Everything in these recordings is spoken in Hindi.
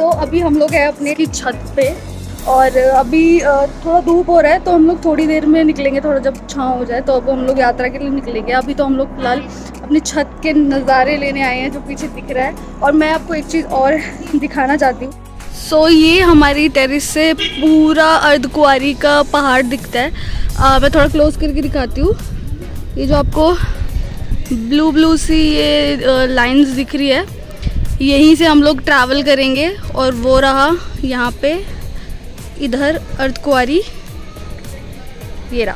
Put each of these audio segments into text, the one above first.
अभी हम लोग हैं अपने की छत पे और अभी थोड़ा धूप हो रहा है तो हम लोग थोड़ी देर में निकलेंगे, थोड़ा जब छाँव हो जाए तो अब हम लोग यात्रा के लिए निकलेंगे। अभी तो हम लोग फिलहाल अपनी छत के नज़ारे लेने आए हैं जो पीछे दिख रहा है। और मैं आपको एक चीज़ और दिखाना चाहती हूँ। ये हमारी टेरिस से पूरा अर्धकुंवारी का पहाड़ दिखता है। मैं थोड़ा क्लोज करके दिखाती हूँ। ये जो आपको ब्लू ब्लू सी ये लाइंस दिख रही है, यहीं से हम लोग ट्रैवल करेंगे और वो रहा यहाँ पे इधर अर्धकुंवारी। ये रहा,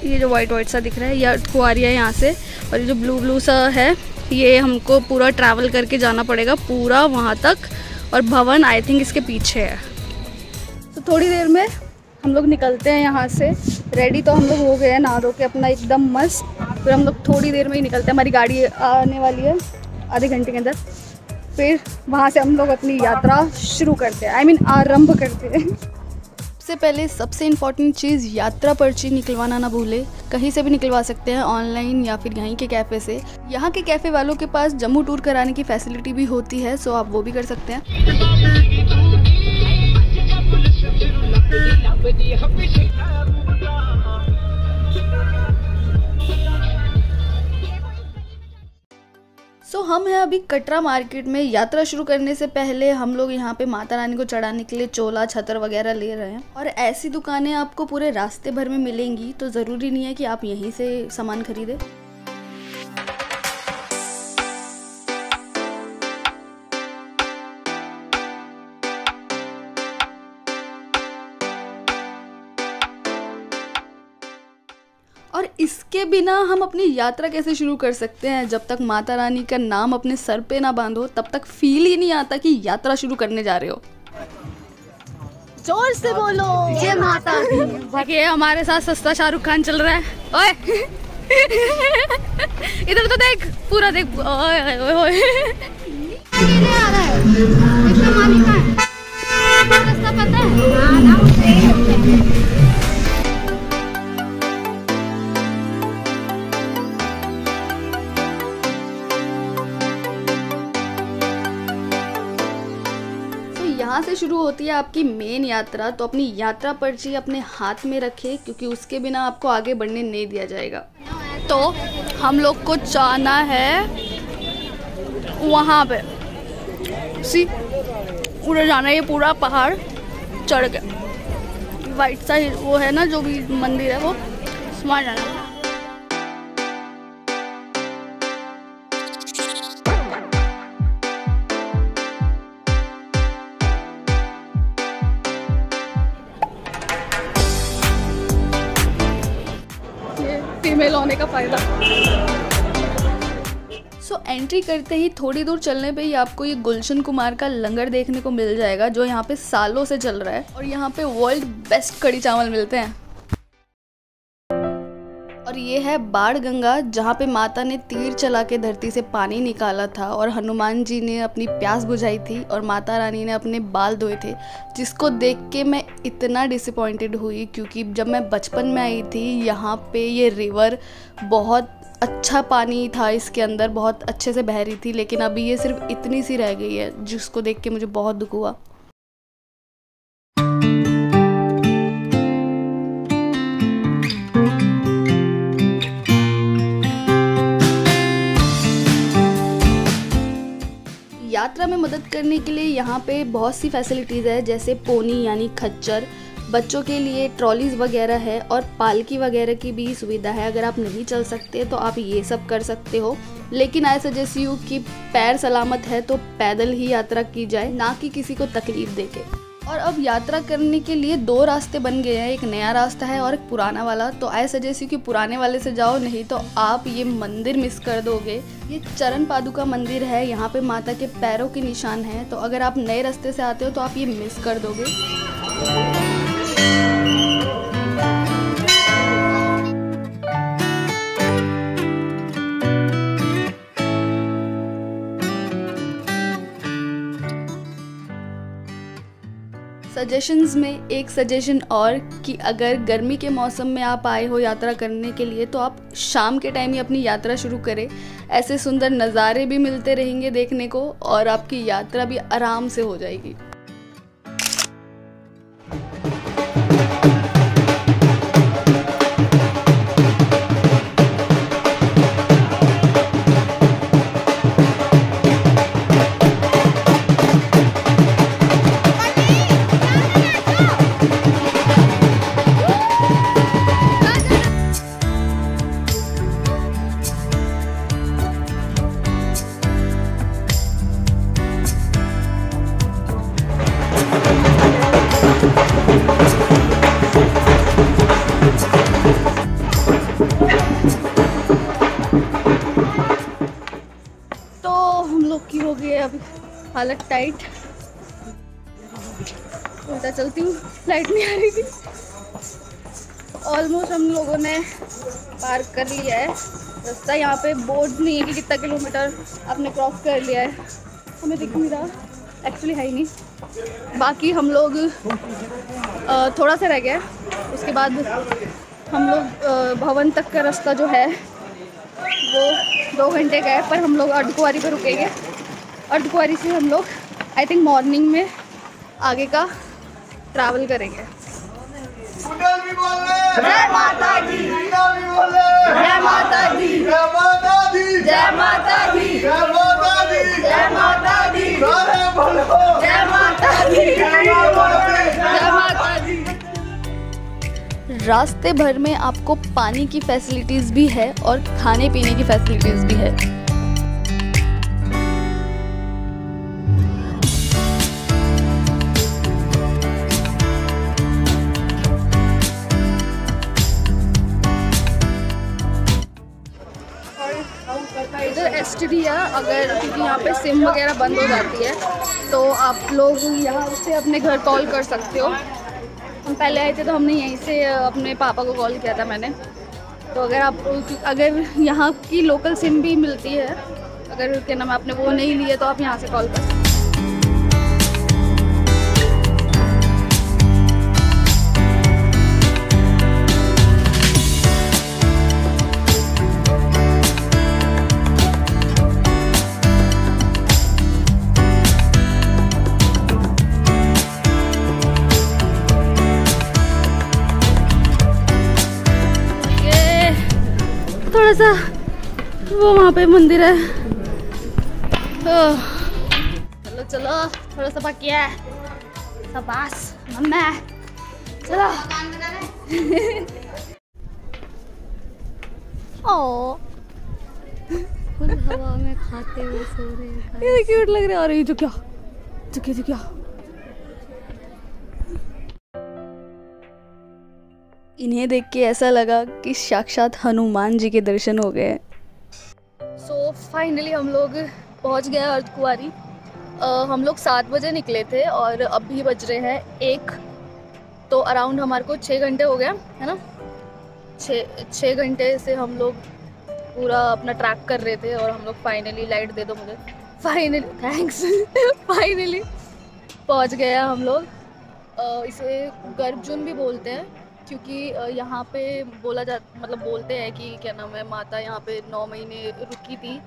ये जो वाइट वाइट सा दिख रहा है ये अर्धकुंवारी है यहाँ से। और ये जो ब्लू ब्लू सा है ये हमको पूरा ट्रैवल करके जाना पड़ेगा पूरा वहाँ तक। और भवन आई थिंक इसके पीछे है। तो थोड़ी देर में हम लोग निकलते हैं यहाँ से। रेडी तो हम लोग हो गए हैं नहा धो के अपना एकदम मस्त। फिर हम लोग थोड़ी देर में ही निकलते हैं, हमारी गाड़ी आने वाली है आधे घंटे के अंदर। फिर वहाँ से हम लोग अपनी यात्रा शुरू करते हैं, आरंभ करते हैं। सबसे पहले सबसे इम्पॉर्टेंट चीज़, यात्रा पर्ची निकलवाना ना भूले। कहीं से भी निकलवा सकते हैं, ऑनलाइन या फिर यहीं के कैफ़े से। यहाँ के कैफ़े वालों के पास जम्मू टूर कराने की फैसिलिटी भी होती है, सो आप वो भी कर सकते हैं। हम हैं अभी कटरा मार्केट में। यात्रा शुरू करने से पहले हम लोग यहाँ पे माता रानी को चढ़ाने के लिए चोला छतर वगैरह ले रहे हैं। और ऐसी दुकानें आपको पूरे रास्ते भर में मिलेंगी, तो ज़रूरी नहीं है कि आप यहीं से सामान खरीदें। और इसके बिना हम अपनी यात्रा कैसे शुरू कर सकते हैं? जब तक माता रानी का नाम अपने सर पे ना बांधो तब तक फील ही नहीं आता कि यात्रा शुरू करने जा रहे हो। जोर से बोलो जय माता दी। ये हमारे साथ सस्ता शाहरुख खान चल रहा है। ओए इधर तो देख, पूरा देख। ओए ओए ओए पता है। यहाँ से शुरू होती है आपकी मेन यात्रा। तो अपनी यात्रा पर्ची अपने हाथ में रखें, क्योंकि उसके बिना आपको आगे बढ़ने नहीं दिया जाएगा। तो हम लोग को जाना है वहाँ पे, पूरा जाना है। ये पूरा पहाड़ चढ़ के वाइट सा वो है ना, जो भी मंदिर है वो, वहाँ जाना है। फीमेल होने का फायदा। एंट्री करते ही थोड़ी दूर चलने पे ही आपको ये गुलशन कुमार का लंगर देखने को मिल जाएगा, जो यहाँ पे सालों से चल रहा है। और यहाँ पे वर्ल्ड बेस्ट कढ़ी चावल मिलते हैं। और ये है बाण गंगा, जहाँ पे माता ने तीर चला के धरती से पानी निकाला था और हनुमान जी ने अपनी प्यास बुझाई थी और माता रानी ने अपने बाल धोए थे, जिसको देख के मैं इतना डिसअपॉइंटेड हुई, क्योंकि जब मैं बचपन में आई थी यहाँ पे ये रिवर बहुत अच्छा पानी था, इसके अंदर बहुत अच्छे से बह रही थी, लेकिन अभी ये सिर्फ इतनी सी रह गई है, जिसको देख के मुझे बहुत दुख हुआ। यात्रा में मदद करने के लिए यहाँ पे बहुत सी फैसिलिटीज़ है, जैसे पोनी यानी खच्चर, बच्चों के लिए ट्रॉलीज वगैरह है और पालकी वगैरह की भी सुविधा है। अगर आप नहीं चल सकते तो आप ये सब कर सकते हो, लेकिन आई सजेस्ट यू कि पैर सलामत है तो पैदल ही यात्रा की जाए, ना कि किसी को तकलीफ देके। और अब यात्रा करने के लिए दो रास्ते बन गए हैं, एक नया रास्ता है और एक पुराना वाला। तो आई सजेस्ट यू कि पुराने वाले से जाओ, नहीं तो आप ये मंदिर मिस कर दोगे। ये चरण पादुका मंदिर है, यहाँ पे माता के पैरों के निशान हैं, तो अगर आप नए रास्ते से आते हो तो आप ये मिस कर दोगे। सजेशंस में एक सजेशन और कि अगर गर्मी के मौसम में आप आए हो यात्रा करने के लिए तो आप शाम के टाइम ही अपनी यात्रा शुरू करें। ऐसे सुंदर नज़ारे भी मिलते रहेंगे देखने को और आपकी यात्रा भी आराम से हो जाएगी। की हो गई है अभी हालत टाइट। उल्टा चलती हूँ, लाइट नहीं आ रही थी। ऑलमोस्ट हम लोगों ने पार कर लिया है रास्ता। यहाँ पे बोर्ड नहीं है कि कितना किलोमीटर आपने क्रॉस कर लिया है, हमें दिख नहीं रहा, एक्चुअली है ही नहीं। बाकी हम लोग थोड़ा सा रह गया, उसके बाद हम लोग भवन तक का रास्ता जो है वो 2 घंटे का है, पर हम लोग अर्धकुंवारी पर रुकेंगे। अर्धकुंवारी से हम लोग आई थिंक मॉर्निंग में आगे का ट्रैवल करेंगे। जय माता दी, जय माता दी, जय माता दी, जय माता दी, जय माता दी, जय माता दी, जय माता दी, जय माता दी। रास्ते भर में आपको पानी की फैसिलिटीज़ भी है और खाने पीने की फैसिलिटीज़ भी है। इधर STD है, अगर क्योंकि यहाँ पे सिम वगैरह बंद हो जाती है तो आप लोग यहाँ से अपने घर कॉल कर सकते हो। हम पहले आए थे तो हमने यहीं से अपने पापा को कॉल किया था मैंने। तो अगर यहाँ की लोकल सिम भी मिलती है, अगर क्या नाम आपने वो नहीं लिए तो आप यहाँ से कॉल कर सकते हो। थोड़ा सा वो वहाँ पे मंदिर है, चलो चलो थोड़ा सा बाकी है, शाबाश मम्मा चलो। ओ फुल हवा में खाते हुए सो रहे हैं, ये क्यूट लग रहा है। और ये जो क्या इन्हें देख के ऐसा लगा कि साक्षात हनुमान जी के दर्शन हो गए। सो फाइनली हम लोग पहुंच गए अर्धकुंवारी। हम लोग 7 बजे निकले थे और अभी बज रहे हैं 1, तो अराउंड हमारे को 6 घंटे हो गया है ना। 6 घंटे से हम लोग पूरा अपना ट्रैक कर रहे थे और हम लोग फाइनली, लाइट दे दो मुझे, फाइनली थैंक्स फाइनली पहुंच गए हम लोग। इसे गर्भजून भी बोलते हैं क्योंकि यहाँ पे बोलते हैं कि क्या नाम है, माता यहाँ पे 9 महीने रुकी थी,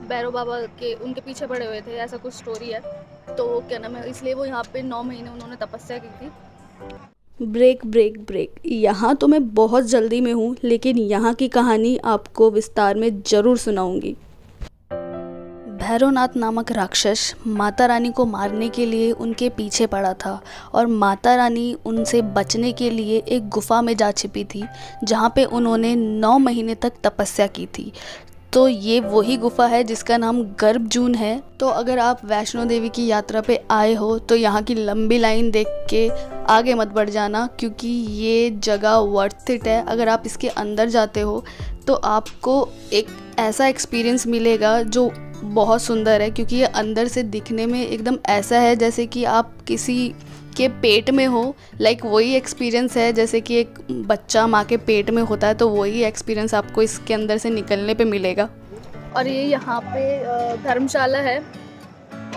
भैरव बाबा के उनके पीछे पड़े हुए थे, ऐसा कुछ स्टोरी है। तो क्या नाम है, इसलिए वो यहाँ पे 9 महीने उन्होंने तपस्या की थी। ब्रेक, यहाँ तो मैं बहुत जल्दी में हूँ, लेकिन यहाँ की कहानी आपको विस्तार में ज़रूर सुनाऊँगी। भैरवनाथ नामक राक्षस माता रानी को मारने के लिए उनके पीछे पड़ा था और माता रानी उनसे बचने के लिए एक गुफा में जा छिपी थी, जहाँ पे उन्होंने 9 महीने तक तपस्या की थी। तो ये वही गुफा है जिसका नाम गर्भजून है। तो अगर आप वैष्णो देवी की यात्रा पे आए हो तो यहाँ की लंबी लाइन देख के आगे मत बढ़ जाना, क्योंकि ये जगह वर्थ इट है। अगर आप इसके अंदर जाते हो तो आपको एक ऐसा एक्सपीरियंस मिलेगा जो बहुत सुंदर है, क्योंकि ये अंदर से दिखने में एकदम ऐसा है जैसे कि आप किसी के पेट में हो। लाइक वही एक्सपीरियंस है जैसे कि एक बच्चा माँ के पेट में होता है, तो वही एक्सपीरियंस आपको इसके अंदर से निकलने पे मिलेगा। और ये यहाँ पे धर्मशाला है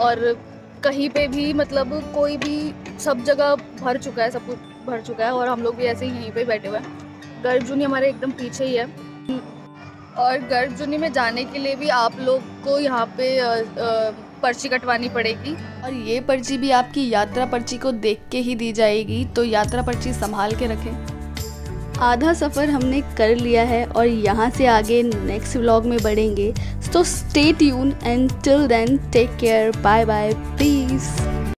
और कहीं पे भी मतलब कोई भी, सब जगह भर चुका है, सब कुछ भर चुका है और हम लोग भी ऐसे ही यहीं पे बैठे हुए हैं। गर्भजूनी हमारे एकदम पीछे ही है और गर्भजूनी में जाने के लिए भी आप लोग को यहाँ पे पर्ची कटवानी पड़ेगी और ये पर्ची भी आपकी यात्रा पर्ची को देख के ही दी जाएगी, तो यात्रा पर्ची संभाल के रखें। आधा सफ़र हमने कर लिया है और यहाँ से आगे नेक्स्ट व्लॉग में बढ़ेंगे। So stay tuned and till then take care, bye bye, piece.